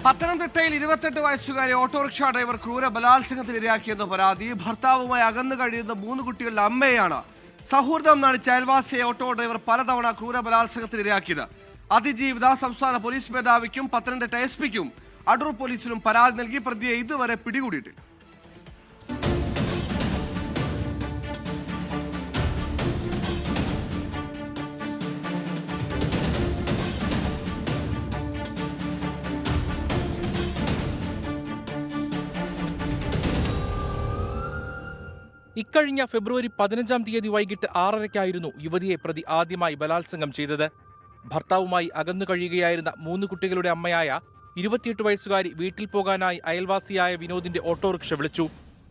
പത്തനംതിട്ടയിൽ 28 വയസ്സുകാരി autorickshaw driver ക്രൂര ബലാത്സംഗത്തിന് ഇരയാക്കിയെന്ന് പരാതി. ഭർത്താവുമായി അകന്നു കഴിയുന്ന 3 കുട്ടികളുടെ അമ്മയാണ് സൗഹൃദം നടിച്ച അയൽവാസിയെ ഓട്ടോ ഡ്രൈവർ പലതവണ ക്രൂര ബലാത്സംഗത്തിന് ഇരയാക്കിയത്. അതിജീവിത സംസ്ഥാന പോലീസ് മേധാവിക്കും പത്തനംതിട്ട എസ്പിക്കും അടൂർ പോലീസിലും പരാതി നൽകി. പ്രതിയെ ഇതുവരെ പിടികൂടിയിട്ടില്ല. ഇക്കഴിഞ്ഞ ഫെബ്രുവരി 15-ാം തീയതി വൈകിട്ട് 6:30-ക്കായിരുന്നു യുവതിയെ പ്രതി ആദ്യമായി ബലാത്സംഗം ചെയ്തത്. ഭർത്താവുമായി അകന്നു കഴിയുകയായിരുന്ന 3 കുട്ടികളുടെ അമ്മയായ 28 വയസ്സുകാരി വീട്ടിൽ പോകാനായി അയൽവാസിയായ വിനോദിന്റെ ഓട്ടോറിക്ഷ വിളിച്ചു.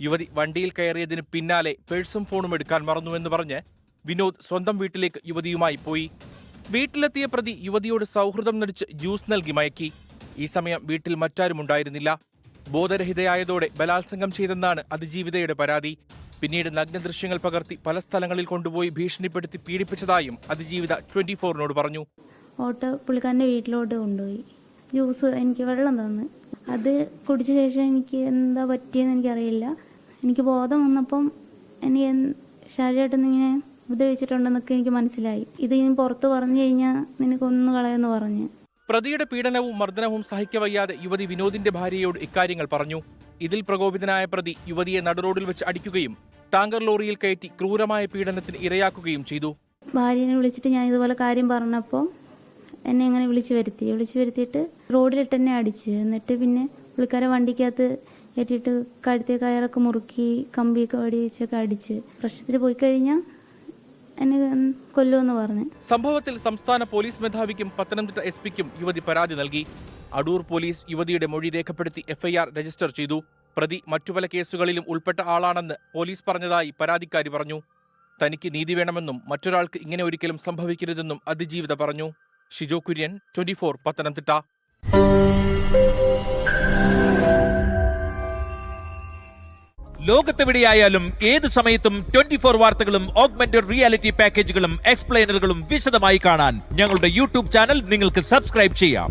യുവതി വണ്ടിയിൽ കയറിയതിന് പിന്നാലെ പേഴ്സും ഫോണും എടുക്കാൻ മറന്നുവെന്ന് പറഞ്ഞ് വിനോദ് സ്വന്തം വീട്ടിലേക്ക് യുവതിയുമായി പോയി. വീട്ടിലെത്തിയ പ്രതി യുവതിയോട് സൗഹൃദം നടിച്ച് ജ്യൂസ് നൽകി മയക്കി. ഈ സമയം വീട്ടിൽ മറ്റാരുമുണ്ടായിരുന്നില്ല. ബോധരഹിതയായതോടെ ബലാത്സംഗം ചെയ്തെന്നാണ് അതിജീവിതയുടെ പരാതി. പിന്നീട് നഗ്നദൃശ്യങ്ങൾ പകർത്തി പല സ്ഥലങ്ങളിൽ കൊണ്ടുപോയി ഭീഷണിപ്പെടുത്തി പീഡിപ്പിച്ചതായും അതിജീവിത 24-നോട് പറഞ്ഞു. പുള്ളിക്കാരൻ്റെ വീട്ടിലോട്ട് കൊണ്ടുപോയി ജ്യൂസ്, എനിക്ക് വെള്ളം തന്നു. അത് കുടിച്ച ശേഷം എനിക്ക് എന്താ പറ്റിയെന്ന് എനിക്കറിയില്ല. എനിക്ക് ബോധം വന്നപ്പം എനിക്ക് ശരീരമായിട്ടൊന്നിങ്ങനെ ഉപദ്രവിച്ചിട്ടുണ്ടെന്നൊക്കെ എനിക്ക് മനസ്സിലായി. ഇത് ഇനി പുറത്ത് പറഞ്ഞു കഴിഞ്ഞാൽ നിനക്ക് ഒന്ന് കളയെന്ന് പറഞ്ഞ്. പ്രതിയുടെ പീഡനവും മർദ്ദനവും സഹിക്കവയ്യാതെ യുവതി വിനോദിന്റെ ഭാര്യയോട് ഇക്കാര്യങ്ങൾ പറഞ്ഞു. ഇതിൽ പ്രകോപിതനായ പ്രതി യുവതിയെ നടുറോഡിൽ വെച്ച് അടിക്കുകയും ടാങ്കർ ലോറിയിൽ കയറ്റി ക്രൂരമായ പീഡനത്തിന് ഇരയാക്കുകയും ചെയ്തു. ഭാര്യനെ വിളിച്ചിട്ട് ഞാൻ ഇതുപോലെ കാര്യം പറഞ്ഞപ്പോൾ എന്നെ അങ്ങനെ വിളിച്ചു വരുത്തിയിട്ട് റോഡിലിട്ട് എന്നെ അടിച്ച്. എന്നിട്ട് പിന്നെ പുള്ളിക്കാരെ വണ്ടിക്കകത്ത് കയറ്റിയിട്ട് കഴുത്തെ കയറൊക്കെ മുറുക്കി കമ്പിയൊക്കെ വടിച്ചൊക്കെ അടിച്ച്. പ്രശ്നത്തിൽ പോയി കഴിഞ്ഞാൽ എന്നെ കൊല്ലുമെന്ന് പറഞ്ഞു. സംഭവത്തിൽ സംസ്ഥാന പോലീസ് മേധാവിക്കും പത്തനംതിട്ട എസ്പിക്കും യുവതി പരാതി നൽകി. അടൂർ പോലീസ് യുവതിയുടെ മൊഴി രേഖപ്പെടുത്തി FIR രജിസ്റ്റർ ചെയ്തു. പ്രതി മറ്റു പല കേസുകളിലും ഉൾപ്പെട്ട ആളാണെന്ന് പോലീസ് പറഞ്ഞതായി പരാതിക്കാരി പറഞ്ഞു. തനിക്ക് നീതി വേണമെന്നും മറ്റൊരാൾക്ക് ഇങ്ങനെ ഒരിക്കലും സംഭവിക്കരുതെന്നും അതിജീവിത പറഞ്ഞു. ഷിജോ കുര്യൻ, 24, പത്തനംതിട്ട. ലോകത്തെവിടെയായാലും ഏത് സമയത്തും 24 വാർത്തകളും ഓഗ്മെന്റഡ് റിയാലിറ്റി പാക്കേജുകളും എക്സ്പ്ലെയിനറുകളും വിശദമായി കാണാൻ ഞങ്ങളുടെ YouTube ചാനൽ നിങ്ങൾക്ക് സബ്സ്ക്രൈബ് ചെയ്യാം.